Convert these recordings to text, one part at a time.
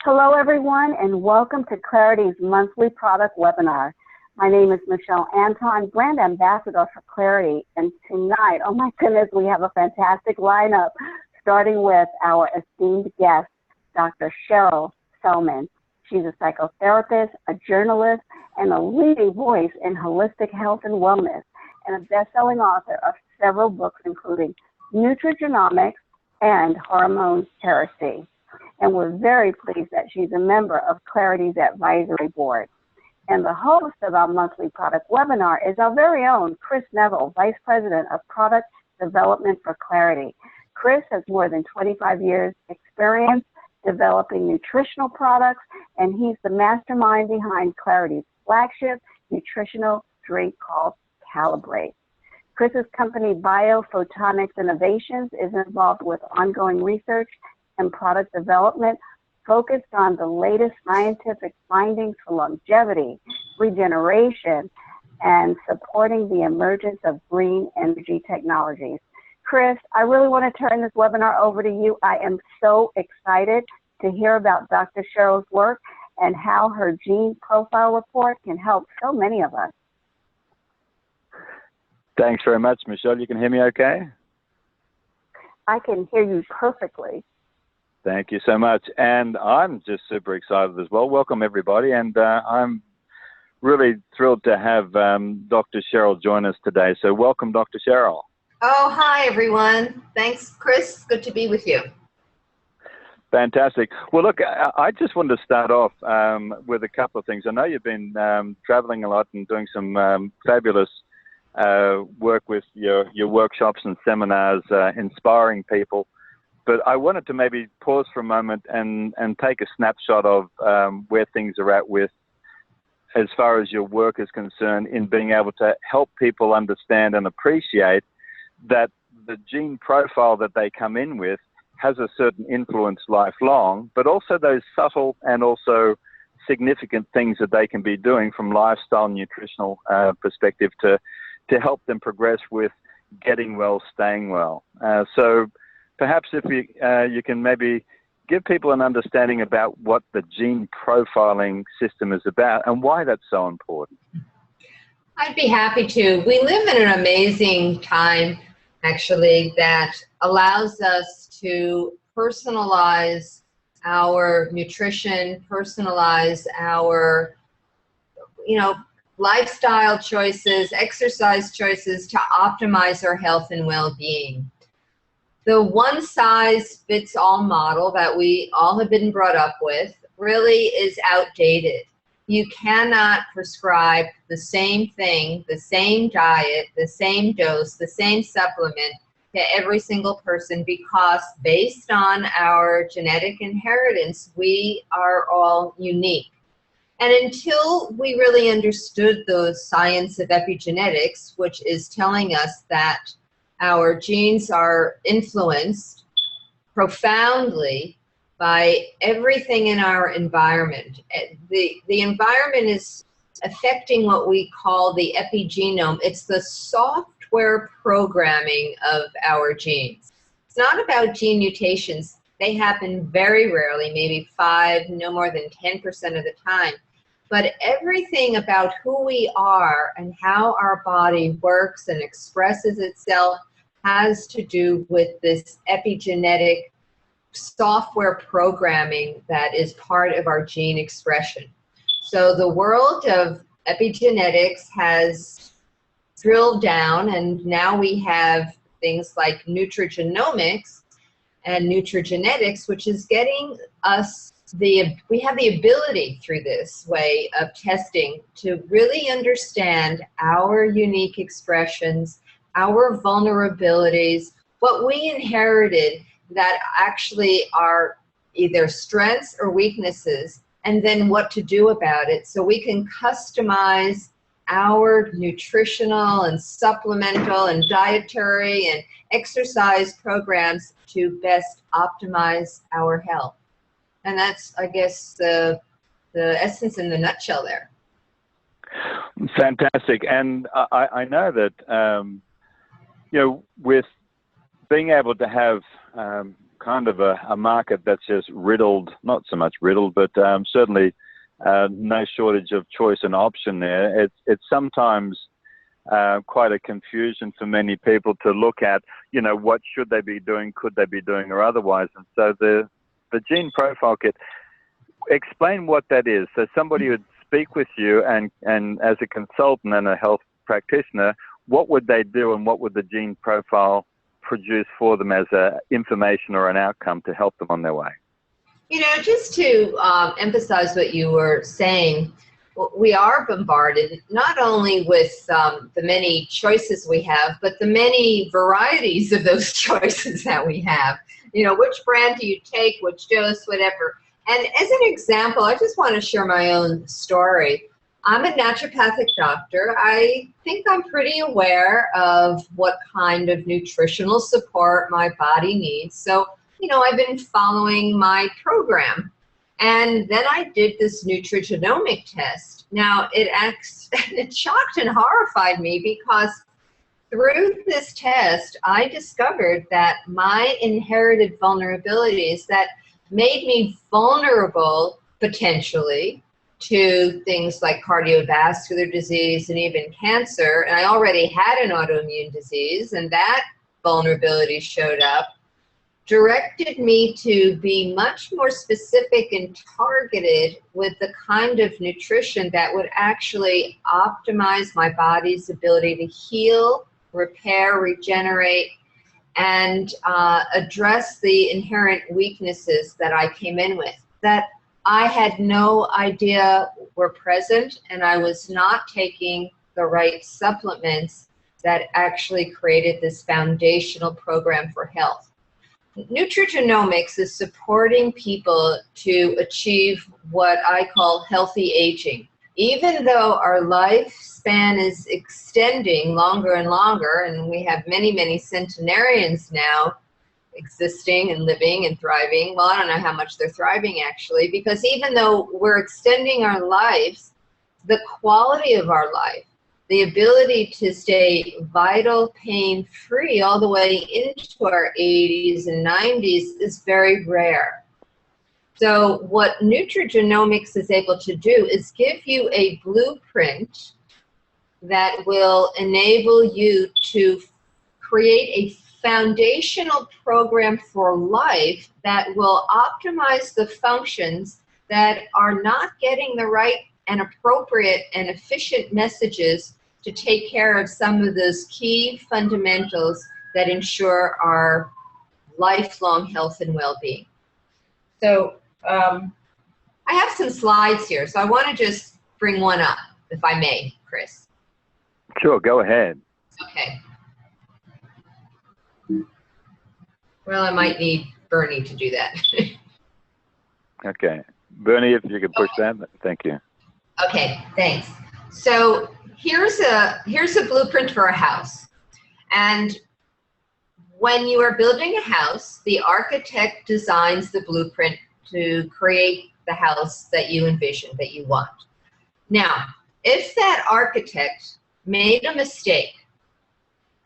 Hello, everyone, and welcome to Clarity's monthly product webinar. My name is Michelle Anton, brand ambassador for Clarity, and tonight, oh my goodness, we have a fantastic lineup, starting with our esteemed guest, Dr. Sherrill Sellman. She's a psychotherapist, a journalist, and a leading voice in holistic health and wellness, and a best-selling author of several books, including Nutrigenomics and Hormone Heresy. And we're very pleased that she's a member of Clarity's advisory board. And the host of our monthly product webinar is our very own Chris Neville, Vice President of Product Development for Clarity. Chris has more than 25 years experience developing nutritional products, and he's the mastermind behind Clarity's flagship nutritional drink called Calibrate. Chris's company, Biophotonics Innovations, is involved with ongoing research and product development focused on the latest scientific findings for longevity, regeneration, and supporting the emergence of green energy technologies. Chris, I really want to turn this webinar over to you. I am so excited to hear about Dr. Sherrill's work and how her gene profile report can help so many of us. Thanks very much, Michelle. You can hear me okay? I can hear you perfectly. Thank you so much. And I'm just super excited as well. Welcome, everybody. And I'm really thrilled to have Dr. Sherrill join us today. So welcome, Dr. Sherrill. Oh, hi, everyone. Thanks, Chris. Good to be with you. Fantastic. Well, look, I just wanted to start off with a couple of things. I know you've been traveling a lot and doing some fabulous work with your workshops and seminars, inspiring people. But I wanted to maybe pause for a moment and take a snapshot of where things are at with, as far as your work is concerned, in being able to help people understand and appreciate that the gene profile that they come in with has a certain influence lifelong, but also those subtle and also significant things that they can be doing from lifestyle, nutritional perspective to help them progress with getting well, staying well. So perhaps if you can maybe give people an understanding about what the gene profiling system is about and why that's so important. I'd be happy to. We live in an amazing time, actually, that allows us to personalize our nutrition, personalize our, lifestyle choices, exercise choices to optimize our health and well-being. The one-size-fits-all model that we all have been brought up with really is outdated. You cannot prescribe the same thing, the same diet, the same dose, the same supplement to every single person because based on our genetic inheritance, we are all unique. And until we really understood the science of epigenetics, which is telling us that our genes are influenced profoundly by everything in our environment. The environment is affecting what we call the epigenome. It's the software programming of our genes. It's not about gene mutations. They happen very rarely, maybe 5, no more than 10% of the time. But everything about who we are and how our body works and expresses itself has to do with this epigenetic software programming that is part of our gene expression. So the world of epigenetics has drilled down, and now we have things like nutrigenomics and nutrigenetics, which is getting us we have the ability through this way of testing to really understand our unique expressions, our vulnerabilities, what we inherited that actually are either strengths or weaknesses, and then what to do about it so we can customize our nutritional and supplemental and dietary and exercise programs to best optimize our health. And that's, I guess, the essence in the nutshell there. Fantastic. And I know that, with being able to have kind of a market that's just riddled, not so much riddled, but certainly no shortage of choice and option there. It's sometimes quite a confusion for many people to look at, you know, what should they be doing, could they be doing, or otherwise. And so the gene profile kit, explain what that is. So somebody would speak with you and as a consultant and a health practitioner, what would they do and what would the gene profile produce for them as a information or an outcome to help them on their way? You know, just to emphasize what you were saying, we are bombarded not only with the many choices we have, but the many varieties of those choices that we have. You know, which brand do you take, which dose, whatever. And as an example, I just want to share my own story. I'm a naturopathic doctor. I think I'm pretty aware of what kind of nutritional support my body needs. So, you know, I've been following my program. And then I did this nutrigenomic test. Now, it shocked and horrified me because through this test, I discovered that my inherited vulnerabilities that made me vulnerable potentially to things like cardiovascular disease and even cancer. And I already had an autoimmune disease, and that vulnerability showed up, directed me to be much more specific and targeted with the kind of nutrition that would actually optimize my body's ability to heal, repair, regenerate, and address the inherent weaknesses that I came in with, that I had no idea were present, and I was not taking the right supplements that actually created this foundational program for health. Nutrigenomics is supporting people to achieve what I call healthy aging. Even though our lifespan is extending longer and longer, and we have many, many centenarians now existing and living and thriving. Well, I don't know how much they're thriving actually, because even though we're extending our lives, the quality of our life, the ability to stay vital, pain-free all the way into our 80s and 90s is very rare. So what nutrigenomics is able to do is give you a blueprint that will enable you to create a foundational program for life that will optimize the functions that are not getting the right and appropriate and efficient messages to take care of some of those key fundamentals that ensure our lifelong health and well-being. So I have some slides here, so I want to just bring one up, if I may, Chris. Sure, go ahead. Okay. Well, I might need Bernie to do that. Okay. Bernie, if you could push that, thank you. Okay, thanks. So here's a blueprint for a house. And when you are building a house, the architect designs the blueprint to create the house that you envision, that you want. Now, if that architect made a mistake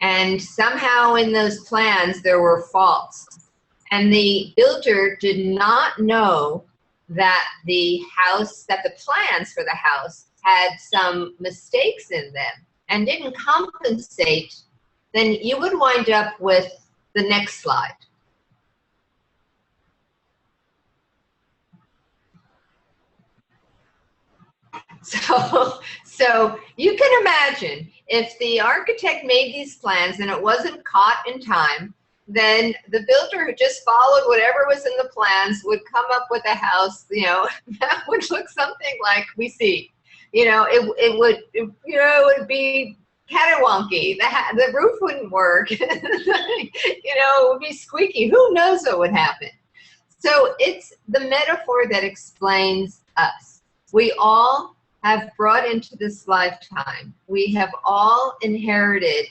and somehow in those plans there were faults, and the builder did not know that the plans for the house had some mistakes in them and didn't compensate, then you would wind up with the next slide. So you can imagine if the architect made these plans and it wasn't caught in time, then the builder who just followed whatever was in the plans would come up with a house, you know, that would look something like we see. You know, it would be catawonky. The roof wouldn't work. You know, it would be squeaky. Who knows what would happen? So it's the metaphor that explains us. We all have brought into this lifetime, we have all inherited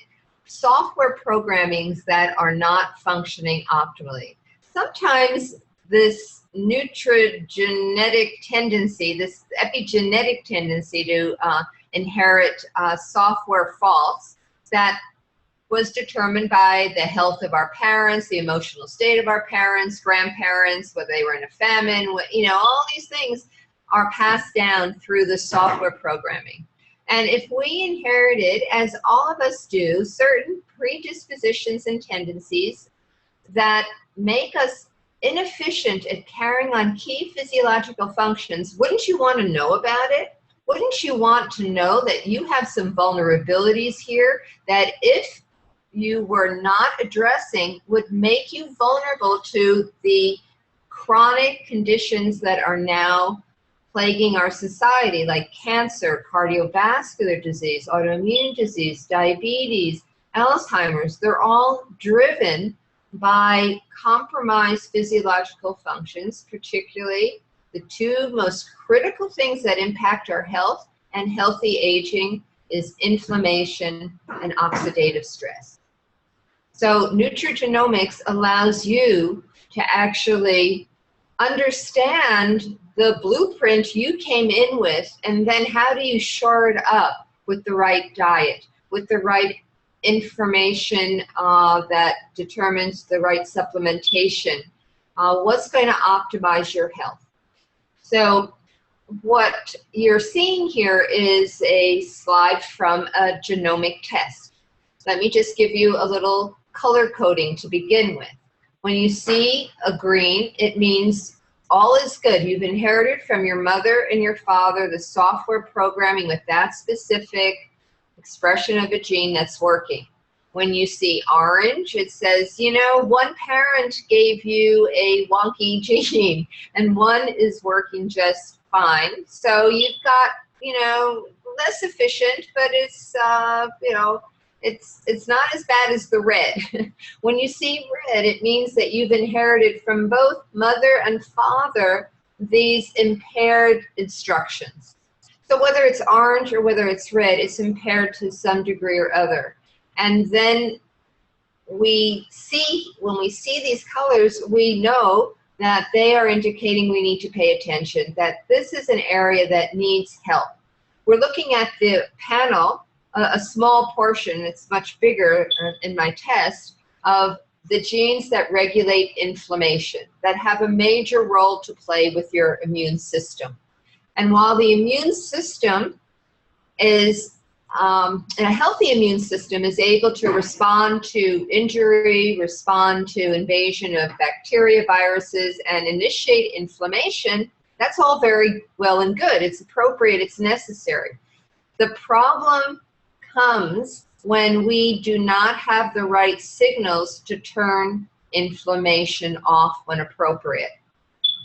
software programmings that are not functioning optimally. Sometimes this nutrigenetic tendency, this epigenetic tendency to inherit software faults that was determined by the health of our parents, the emotional state of our parents, grandparents, whether they were in a famine, all these things are passed down through the software programming. And if we inherited, as all of us do, certain predispositions and tendencies that make us inefficient at carrying on key physiological functions, wouldn't you want to know about it? Wouldn't you want to know that you have some vulnerabilities here that if you were not addressing would make you vulnerable to the chronic conditions that are now plaguing our society, like cancer, cardiovascular disease, autoimmune disease, diabetes, Alzheimer's? They're all driven by compromised physiological functions, particularly the two most critical things that impact our health and healthy aging is inflammation and oxidative stress. So nutrigenomics allows you to actually understand the blueprint you came in with, and then how do you shore it up with the right diet, with the right information that determines the right supplementation, what's going to optimize your health. So what you're seeing here is a slide from a genomic test. Let me just give you a little color coding to begin with. When you see a green, it means all is good. You've inherited from your mother and your father the software programming with that specific expression of a gene that's working. When you see orange, it says, one parent gave you a wonky gene and one is working just fine. So you've got, less efficient, but it's, it's not as bad as the red. When you see red, it means that you've inherited from both mother and father these impaired instructions. So whether it's orange or whether it's red, it's impaired to some degree or other. And then when we see these colors, we know that they are indicating we need to pay attention, that this is an area that needs help. We're looking at the panel, a small portion, it's much bigger in my test, of the genes that regulate inflammation, that have a major role to play with your immune system. And while the immune system is, a healthy immune system is able to respond to injury, respond to invasion of bacteria, viruses, and initiate inflammation, that's all very well and good. It's appropriate, it's necessary. The problem comes when we do not have the right signals to turn inflammation off when appropriate.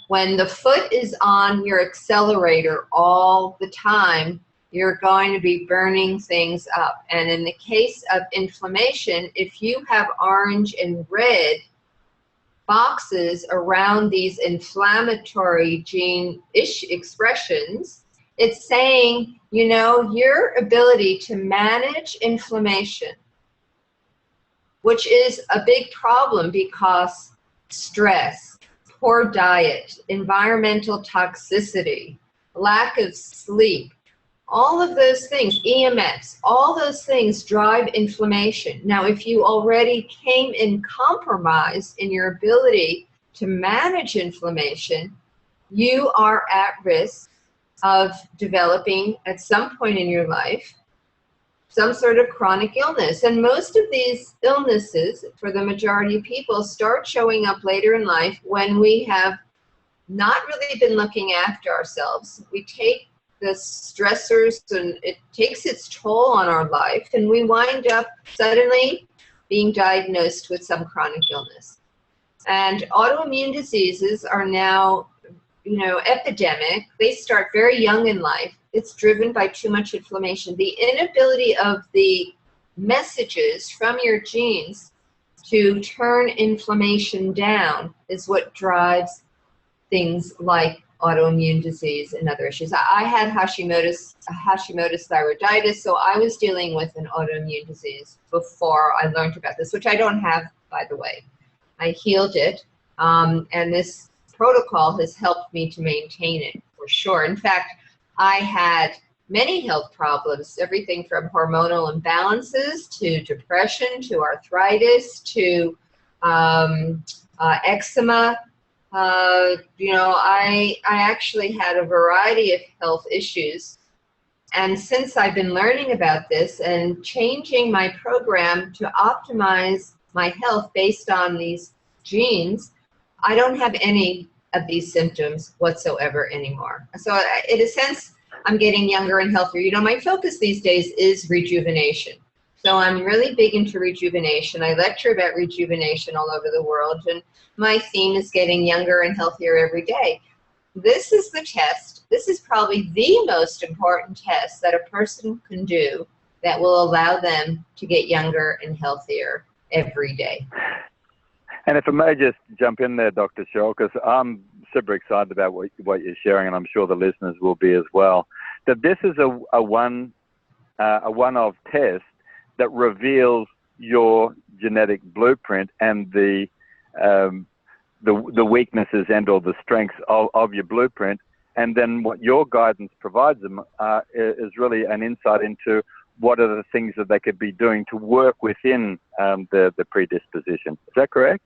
When the foot is on your accelerator all the time, you're going to be burning things up. And in the case of inflammation, if you have orange and red boxes around these inflammatory gene expressions, it's saying, your ability to manage inflammation, which is a big problem because stress, poor diet, environmental toxicity, lack of sleep, all of those things, EMFs, all those things drive inflammation. Now, if you already came in compromised in your ability to manage inflammation, you are at risk of developing at some point in your life some sort of chronic illness. And most of these illnesses, for the majority of people, start showing up later in life when we have not really been looking after ourselves. We take the stressors and it takes its toll on our life, and we wind up suddenly being diagnosed with some chronic illness. And autoimmune diseases are now epidemic. They start very young in life. It's driven by too much inflammation. The inability of the messages from your genes to turn inflammation down is what drives things like autoimmune disease and other issues. I had Hashimoto's thyroiditis, so I was dealing with an autoimmune disease before I learned about this, which I don't have, by the way. I healed it, and this protocol has helped me to maintain it for sure. In fact, I had many health problems, everything from hormonal imbalances to depression to arthritis to eczema. I actually had a variety of health issues. And since I've been learning about this and changing my program to optimize my health based on these genes, I don't have any of these symptoms whatsoever anymore. So in a sense, I'm getting younger and healthier. My focus these days is rejuvenation. So I'm really big into rejuvenation. I lecture about rejuvenation all over the world, and my theme is getting younger and healthier every day. This is the test. This is probably the most important test that a person can do that will allow them to get younger and healthier every day. And if I may just jump in there, Dr. Sherrill, because I'm super excited about what you're sharing, and I'm sure the listeners will be as well, that this is a one-off test that reveals your genetic blueprint and the weaknesses and or the strengths of your blueprint, and then what your guidance provides them is really an insight into what are the things that they could be doing to work within the predisposition. Is that correct?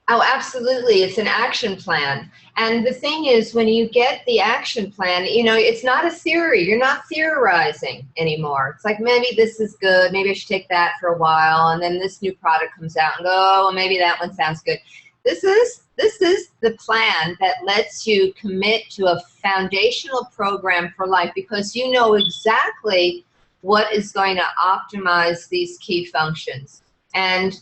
Oh, absolutely. It's an action plan. And the thing is, when you get the action plan, it's not a theory. You're not theorizing anymore. It's like, maybe this is good. Maybe I should take that for a while. And then this new product comes out and go, oh, well, maybe that one sounds good. This is the plan that lets you commit to a foundational program for life, because you know exactly what is going to optimize these key functions. And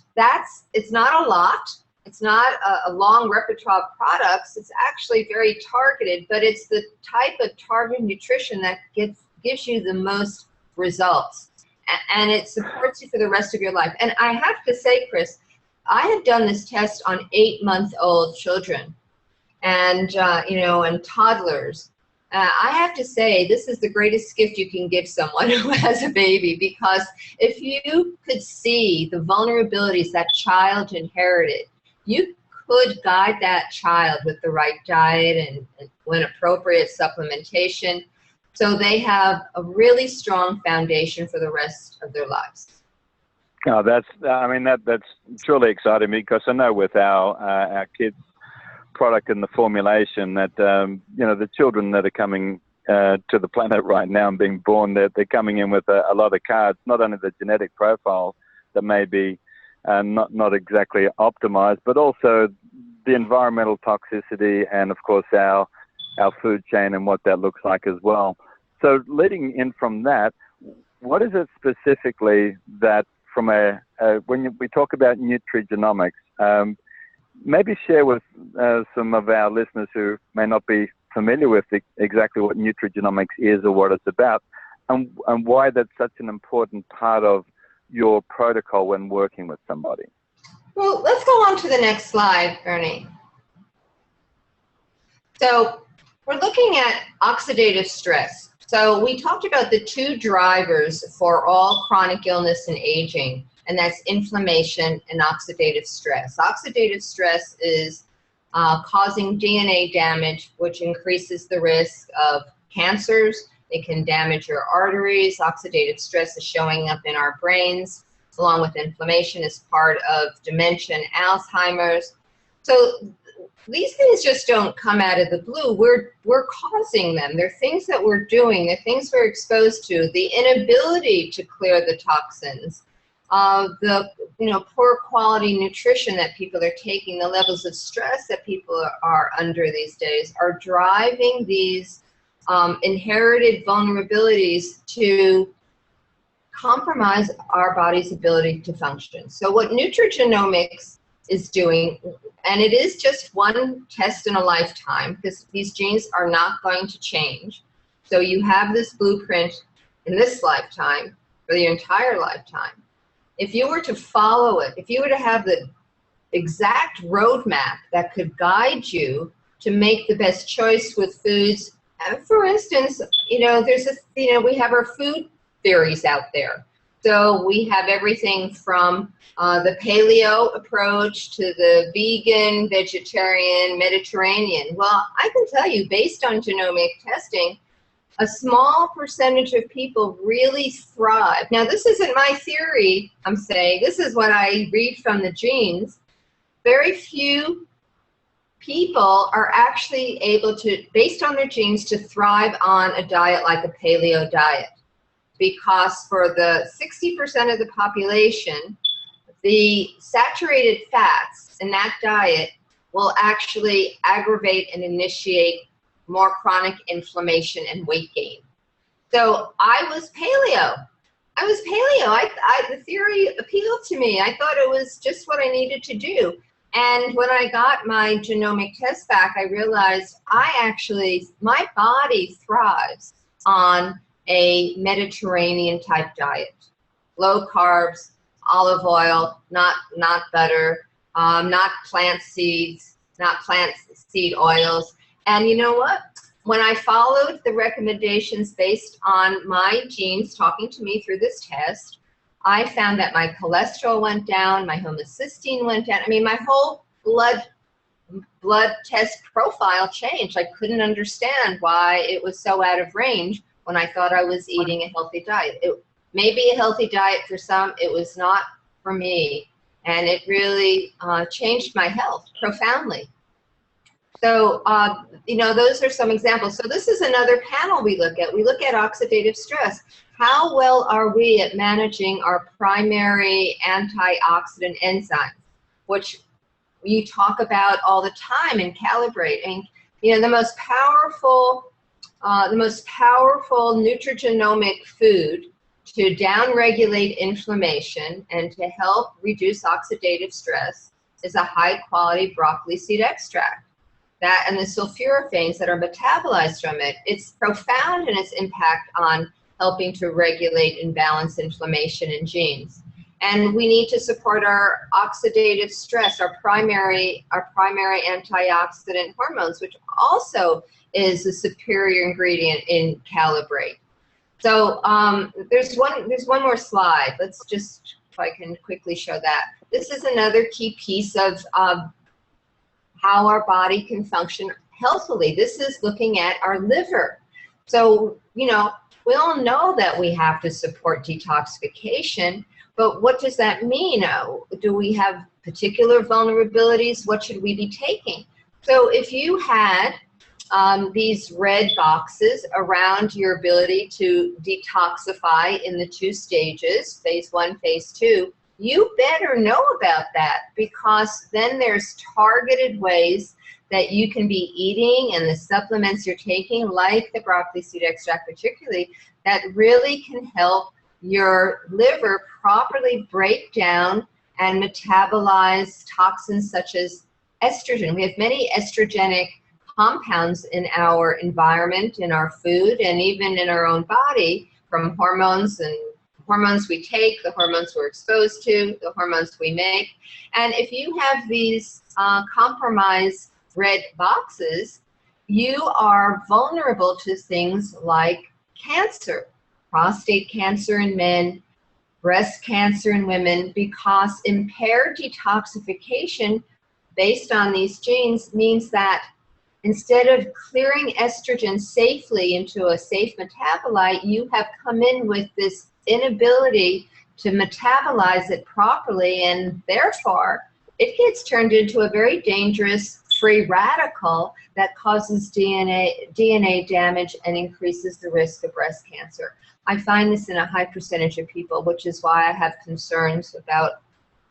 it's not a lot. It's not a long repertoire of products. It's actually very targeted, but it's the type of targeted nutrition that gives you the most results. And it supports you for the rest of your life. And I have to say, Chris, I have done this test on 8-month-old children and, and toddlers. I have to say, this is the greatest gift you can give someone who has a baby, because if you could see the vulnerabilities that child inherited, you could guide that child with the right diet and when appropriate, supplementation, so they have a really strong foundation for the rest of their lives. Oh, that's truly exciting, because I know with our kids' product and the formulation that the children that are coming to the planet right now and being born, they're coming in with a lot of cards, not only the genetic profile that may be not exactly optimized, but also the environmental toxicity and, of course, our food chain and what that looks like as well. So leading in from that, what is it specifically that from when we talk about nutrigenomics, maybe share with some of our listeners who may not be familiar with exactly what nutrigenomics is or what it's about, and why that's such an important part of your protocol when working with somebody. Well, let's go on to the next slide, Ernie. So we're looking at oxidative stress. So we talked about the two drivers for all chronic illness and aging, and that's inflammation and oxidative stress. Oxidative stress is causing DNA damage, which increases the risk of cancers. It can damage your arteries. Oxidative stress is showing up in our brains, along with inflammation as part of dementia and Alzheimer's. So these things just don't come out of the blue. We're causing them. They're things that we're doing. They're things we're exposed to. The inability to clear the toxins, the poor quality nutrition that people are taking, the levels of stress that people are under these days are driving these inherited vulnerabilities to compromise our body's ability to function. So what nutrigenomics is doing, and it is just one test in a lifetime, because these genes are not going to change. So you have this blueprint in this lifetime for the entire lifetime. If you were to follow it, if you were to have the exact roadmap that could guide you to make the best choice with foods, for instance, there's we have our food theories out there. So we have everything from the paleo approach to the vegan, vegetarian, Mediterranean. Well, I can tell you, based on genomic testing, a small percentage of people really thrive. Now, this isn't my theory, I'm saying. This is what I read from the genes. Very few people are actually able to, based on their genes, to thrive on a diet like a paleo diet. Because for the 60% of the population, the saturated fats in that diet will actually aggravate and initiate more chronic inflammation and weight gain. So I was paleo. The theory appealed to me. I thought it was just what I needed to do. And when I got my genomic test back, I realized my body thrives on a Mediterranean type diet. Low carbs, olive oil, not butter, not plant seeds, not plant seed oils. And you know what? When I followed the recommendations based on my genes talking to me through this test, I found that my cholesterol went down, my homocysteine went down. I mean, my whole blood test profile changed. I couldn't understand why it was so out of range when I thought I was eating a healthy diet. It may be a healthy diet for some, it was not for me. And it really changed my health profoundly. So, those are some examples. So this is another panel we look at. We look at oxidative stress. How well are we at managing our primary antioxidant enzymes, which you talk about all the time in calibrating? The most powerful nutrigenomic food to downregulate inflammation and to help reduce oxidative stress is a high-quality broccoli seed extract. That and the sulforaphanes that are metabolized from it, it's profound in its impact on helping to regulate and balance inflammation in genes. And we need to support our oxidative stress, our primary antioxidant hormones, which also is a superior ingredient in Calibrate. So there's one more slide. Let's just, if I can quickly show that. This is another key piece of how our body can function healthfully. This is looking at our liver. So, we all know that we have to support detoxification, but what does that mean? Do we have particular vulnerabilities? What should we be taking? So if you had these red boxes around your ability to detoxify in the 2 stages, phase 1, phase 2, you better know about that, because then there's targeted ways that you can be eating and the supplements you're taking, like the broccoli seed extract particularly, that really can help your liver properly break down and metabolize toxins such as estrogen. We have many estrogenic compounds in our environment, in our food, and even in our own body, from hormones we take, the hormones we're exposed to, the hormones we make. And if you have these compromised red boxes, you are vulnerable to things like cancer, prostate cancer in men, breast cancer in women, because impaired detoxification based on these genes means that instead of clearing estrogen safely into a safe metabolite, you have come in with this inability to metabolize it properly, and therefore it gets turned into a very dangerous free radical that causes DNA damage and increases the risk of breast cancer. I find this in a high percentage of people, which is why I have concerns about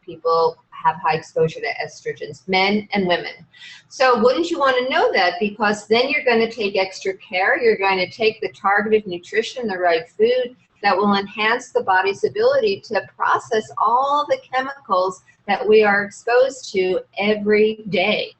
people have high exposure to estrogens, men and women. So wouldn't you want to know that? Because then you're going to take extra care. You're going to take the targeted nutrition, the right food that will enhance the body's ability to process all the chemicals that we are exposed to every day.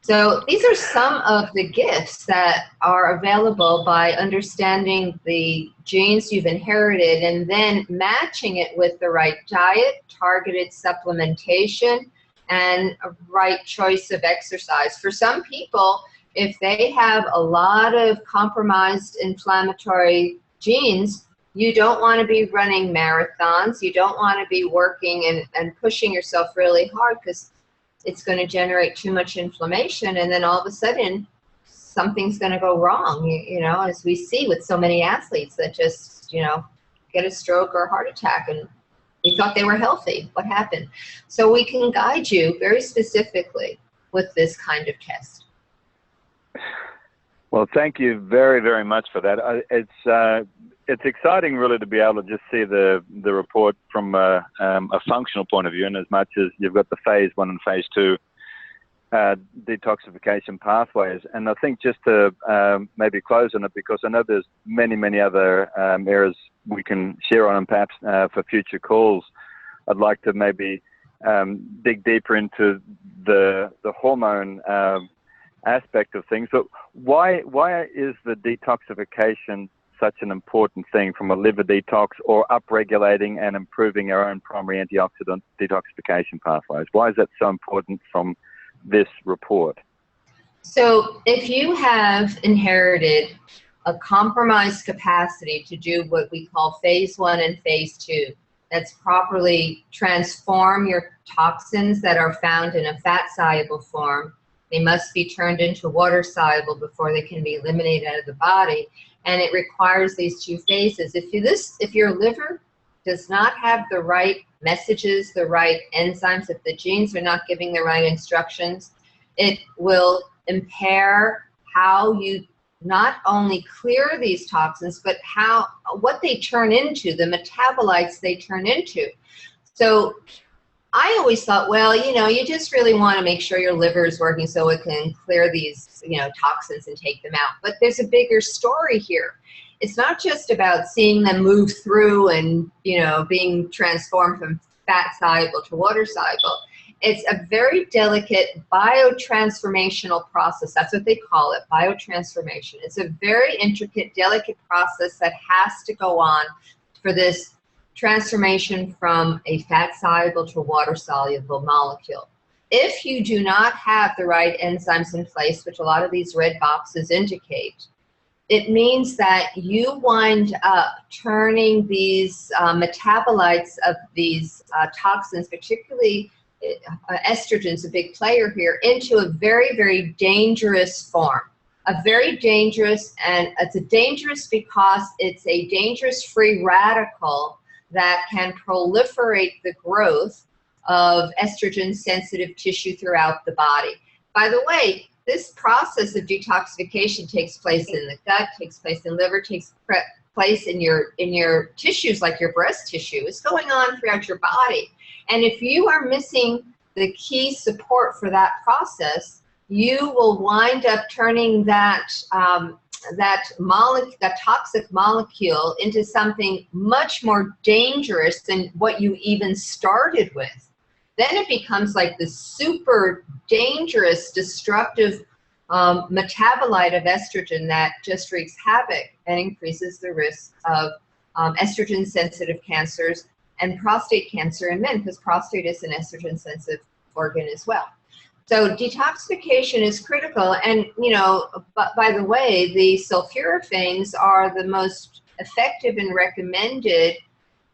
So these are some of the gifts that are available by understanding the genes you've inherited and then matching it with the right diet, targeted supplementation, and a right choice of exercise. For some people, if they have a lot of compromised inflammatory genes, you don't want to be running marathons. You don't want to be working and pushing yourself really hard, because it's going to generate too much inflammation, and then all of a sudden something's going to go wrong, you know, as we see with so many athletes that just, you know, get a stroke or a heart attack and we thought they were healthy. What happened? So we can guide you very specifically with this kind of test. Well, thank you very, very much for that. It's exciting, really, to be able to just see the report from a functional point of view, and as much as you've got the phase 1 and phase 2 detoxification pathways. And I think just to maybe close on it, because I know there's many, many other areas we can share on, and perhaps for future calls, I'd like to maybe dig deeper into the hormone aspect of things. But why is the detoxification such an important thing from a liver detox, or upregulating and improving our own primary antioxidant detoxification pathways? Why is that so important from this report? So if you have inherited a compromised capacity to do what we call phase 1 and phase 2, that's properly transform your toxins that are found in a fat-soluble form. They must be turned into water-soluble before they can be eliminated out of the body. And it requires these 2 phases. If your liver does not have the right messages, the right enzymes, if the genes are not giving the right instructions, it will impair how you not only clear these toxins, but what they turn into, the metabolites they turn into. So I always thought, well, you know, you just really want to make sure your liver is working so it can clear these, you know, toxins and take them out. But there's a bigger story here. It's not just about seeing them move through and, you know, being transformed from fat soluble to water soluble. It's a very delicate biotransformational process. That's what they call it, biotransformation. It's a very intricate, delicate process that has to go on for this transformation from a fat-soluble to water-soluble molecule. If you do not have the right enzymes in place, which a lot of these red boxes indicate, it means that you wind up turning these metabolites of these toxins, particularly estrogen's a big player here, into a very, very dangerous form. A very dangerous, and it's a dangerous because it's a dangerous free radical that can proliferate the growth of estrogen-sensitive tissue throughout the body. By the way, this process of detoxification takes place in the gut, takes place in liver, takes place in your tissues like your breast tissue. It's going on throughout your body. And if you are missing the key support for that process, you will wind up turning that toxic molecule into something much more dangerous than what you even started with. Then it becomes like this super dangerous, destructive metabolite of estrogen that just wreaks havoc and increases the risk of estrogen-sensitive cancers and prostate cancer in men, because prostate is an estrogen-sensitive organ as well. So detoxification is critical, and you know, by the way, the sulforaphanes are the most effective and recommended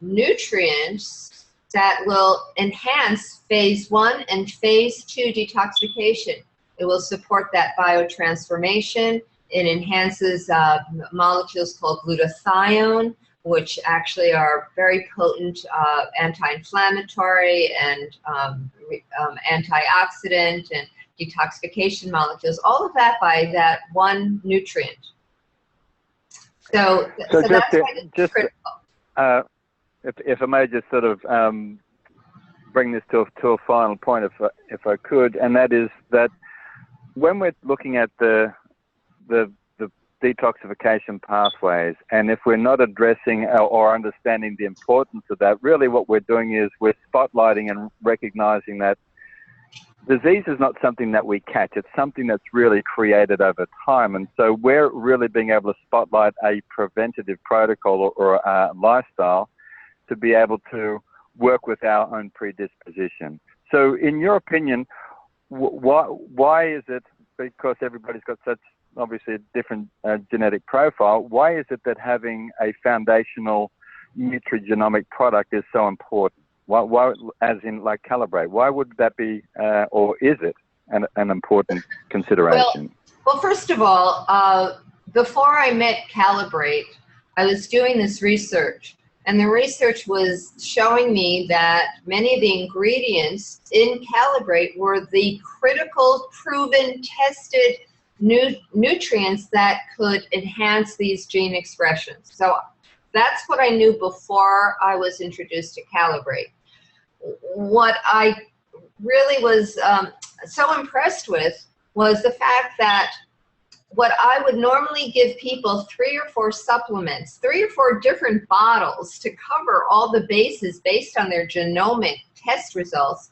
nutrients that will enhance phase 1 and phase 2 detoxification. It will support that biotransformation. It enhances molecules called glutathione, which actually are very potent anti-inflammatory and antioxidant and detoxification molecules, all of that by that one nutrient. So that's why it's critical. If I may just sort of bring this to a final point, if I could, and that is that when we're looking at the detoxification pathways, and if we're not addressing or understanding the importance of that, really what we're doing is we're spotlighting and recognizing that disease is not something that we catch. It's something that's really created over time. And so we're really being able to spotlight a preventative protocol or a lifestyle to be able to work with our own predisposition. So in your opinion, why is it, because everybody's got such obviously a different genetic profile, why is it that having a foundational nutrigenomic product is so important? Why, as in like Calibrate, why would that be, or is it an important consideration? Well, first of all, before I met Calibrate, I was doing this research, and the research was showing me that many of the ingredients in Calibrate were the critical, proven, tested nutrients that could enhance these gene expressions. So that's what I knew before I was introduced to Calibrate. What I really was so impressed with was the fact that what I would normally give people 3 or 4 supplements, 3 or 4 different bottles to cover all the bases based on their genomic test results,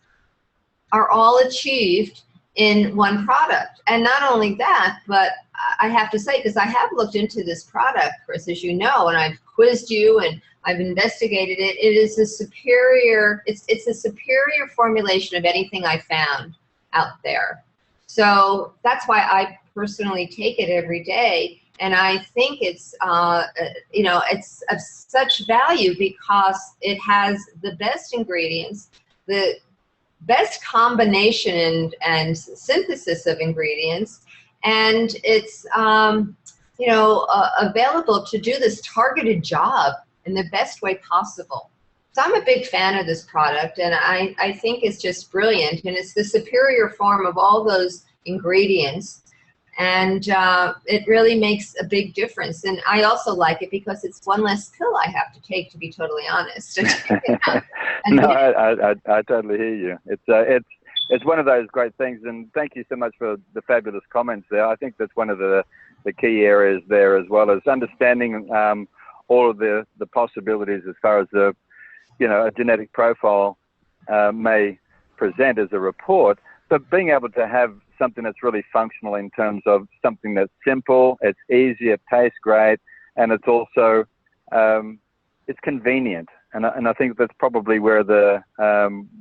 are all achieved in one product. And not only that, but I have to say, because I have looked into this product, Chris, as you know, and I've quizzed you and I've investigated it, it is a superior, it's a superior formulation of anything I found out there. So that's why I personally take it every day, and I think it's it's of such value because it has the best ingredients, the best combination and synthesis of ingredients, and it's available to do this targeted job in the best way possible. So I'm a big fan of this product, and I think it's just brilliant, and it's the superior form of all those ingredients, and it really makes a big difference. And I also like it because it's one less pill I have to take, to be totally honest. No, I totally hear you. It's one of those great things, and thank you so much for the fabulous comments there. I think that's one of the key areas there, as well as understanding all of the possibilities as far as a genetic profile may present as a report, but being able to have something that's really functional in terms of something that's simple, it's easy, it tastes great, and it's also it's convenient. And I think that's probably where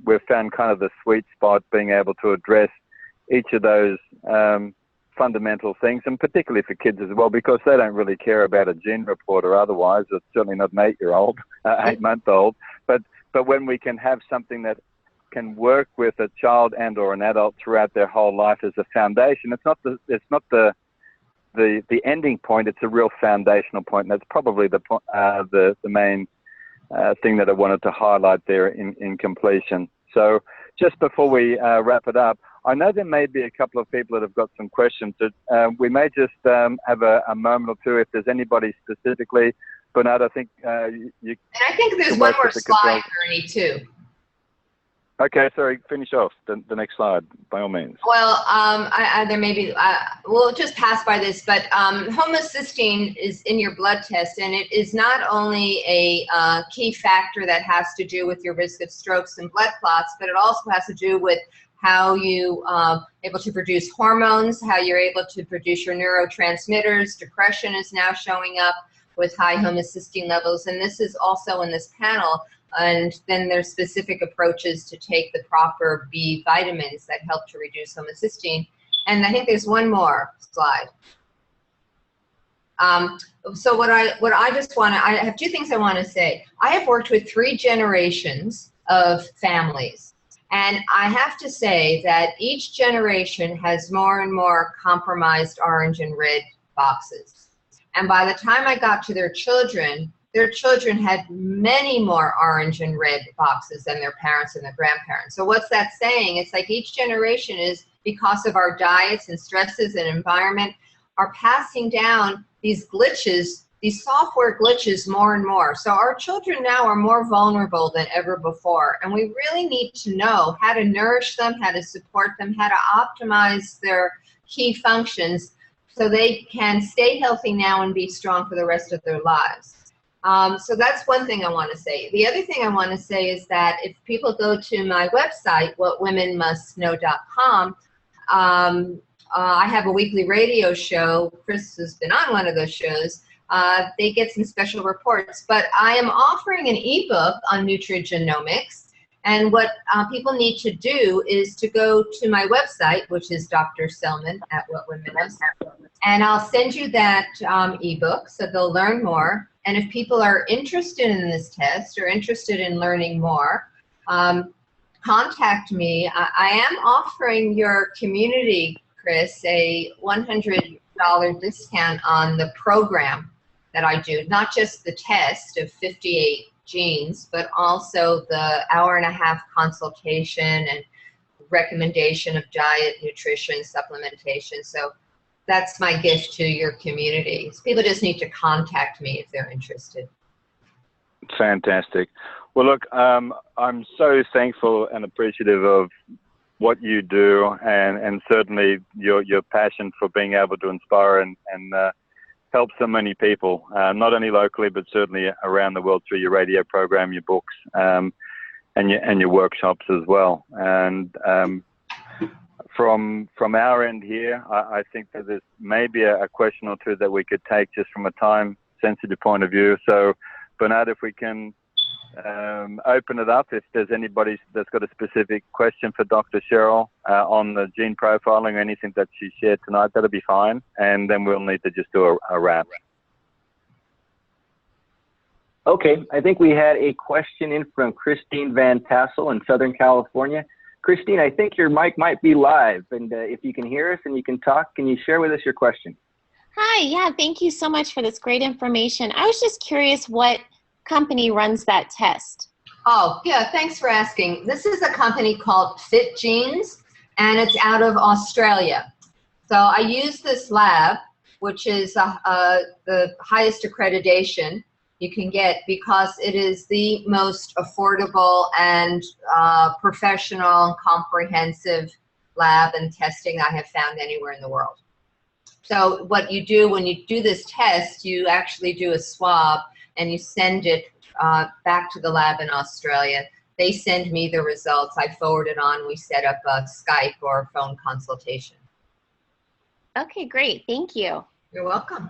we've found kind of the sweet spot, being able to address each of those fundamental things, and particularly for kids as well, because they don't really care about a gene report or otherwise. It's certainly not an 8-year-old, 8-month-old. But when we can have something that can work with a child and or an adult throughout their whole life as a foundation, it's not the ending point. It's a real foundational point, and that's probably the main thing that I wanted to highlight there in completion. So just before we wrap it up, I know there may be a couple of people that have got some questions. So, we may just have a moment or two if there's anybody specifically. Bernard, I think you. And I think there's one more slide, Ernie, too. Okay, sorry, finish off the next slide, by all means. Well, there may be, we'll just pass by this, but homocysteine is in your blood test, and it is not only a key factor that has to do with your risk of strokes and blood clots, but it also has to do with how you able to produce hormones, how you're able to produce your neurotransmitters. Depression is now showing up with high homocysteine levels, and this is also in this panel. And then there's specific approaches to take the proper B vitamins that help to reduce homocysteine. And I think there's one more slide. So what I just want to, I have 2 things I want to say. I have worked with 3 generations of families, and I have to say that each generation has more and more compromised orange and red boxes. And by the time I got to their children had many more orange and red boxes than their parents and their grandparents. So what's that saying? It's like each generation is, because of our diets and stresses and environment, are passing down these glitches, these software glitches, more and more. So our children now are more vulnerable than ever before. And we really need to know how to nourish them, how to support them, how to optimize their key functions so they can stay healthy now and be strong for the rest of their lives. So that's one thing I want to say. The other thing I want to say is that if people go to my website, whatwomenmustknow.com, I have a weekly radio show. Chris has been on one of those shows. They get some special reports. But I am offering an ebook on nutrigenomics. And what people need to do is to go to my website, which is Dr. Sellman at What Women Must. And I'll send you that ebook so they'll learn more. And if people are interested in this test or interested in learning more, contact me. I am offering your community, Chris, a $100 discount on the program that I do, not just the test of 58 genes, but also the hour-and-a-half consultation and recommendation of diet, nutrition, supplementation. So that's my gift to your community. People just need to contact me if they're interested. Fantastic. Well, look, I'm so thankful and appreciative of what you do, and certainly your passion for being able to inspire and help so many people, not only locally, but certainly around the world through your radio program, your books, and your workshops as well. And from our end here, I think that there's maybe a question or two that we could take just from a time-sensitive point of view. So, Bernard, if we can open it up, if there's anybody that's got a specific question for Dr. Sherrill on the gene profiling or anything that she shared tonight, that'll be fine. And then we'll need to just do a wrap. Okay, I think we had a question in from Christine Van Tassel in Southern California. Christine, I think your mic might be live, and if you can hear us and you can talk, can you share with us your question? Hi, yeah, thank you so much for this great information. I was just curious what company runs that test. Oh, yeah, thanks for asking. This is a company called Fit Genes, and it's out of Australia. So I use this lab, which is the highest accreditation you can get, because it is the most affordable and professional and comprehensive lab and testing I have found anywhere in the world. So what you do when you do this test, you actually do a swab and you send it back to the lab in Australia. They send me the results. I forward it on. We set up a Skype or phone consultation. Okay, great. Thank you. You're welcome.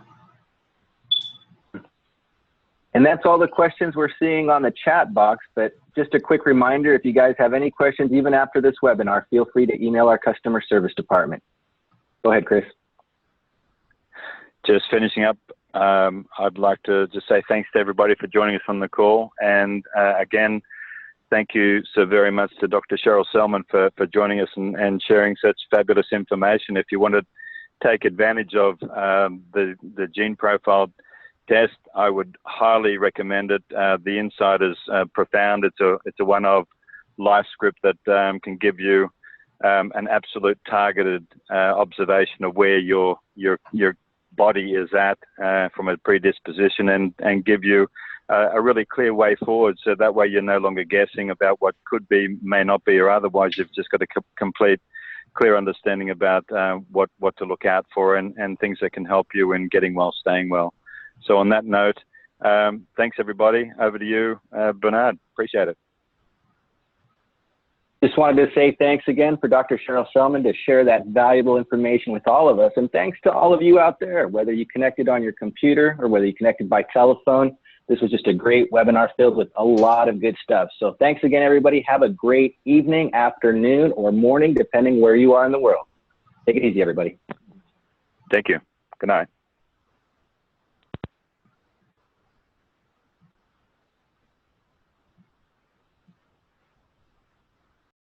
And that's all the questions we're seeing on the chat box, but just a quick reminder, if you guys have any questions, even after this webinar, feel free to email our customer service department. Go ahead, Chris. Just finishing up, I'd like to just say thanks to everybody for joining us on the call. And again, thank you so very much to Dr. Sherrill Sellman for joining us and sharing such fabulous information. If you want to take advantage of the gene profile test, I would highly recommend it. The insight is profound. It's a one-of life script that can give you an absolute targeted observation of where your body is at from a predisposition, and give you a really clear way forward, so that way you're no longer guessing about what could be, may not be, or otherwise you've just got a complete clear understanding about what to look out for and things that can help you in getting well, staying well. So on that note, thanks everybody. Over to you, Bernard. Appreciate it. Just wanted to say thanks again for Dr. Sherrill Sellman to share that valuable information with all of us. And thanks to all of you out there, whether you connected on your computer or whether you connected by telephone. This was just a great webinar filled with a lot of good stuff. So thanks again, everybody. Have a great evening, afternoon, or morning, depending where you are in the world. Take it easy, everybody. Thank you. Good night.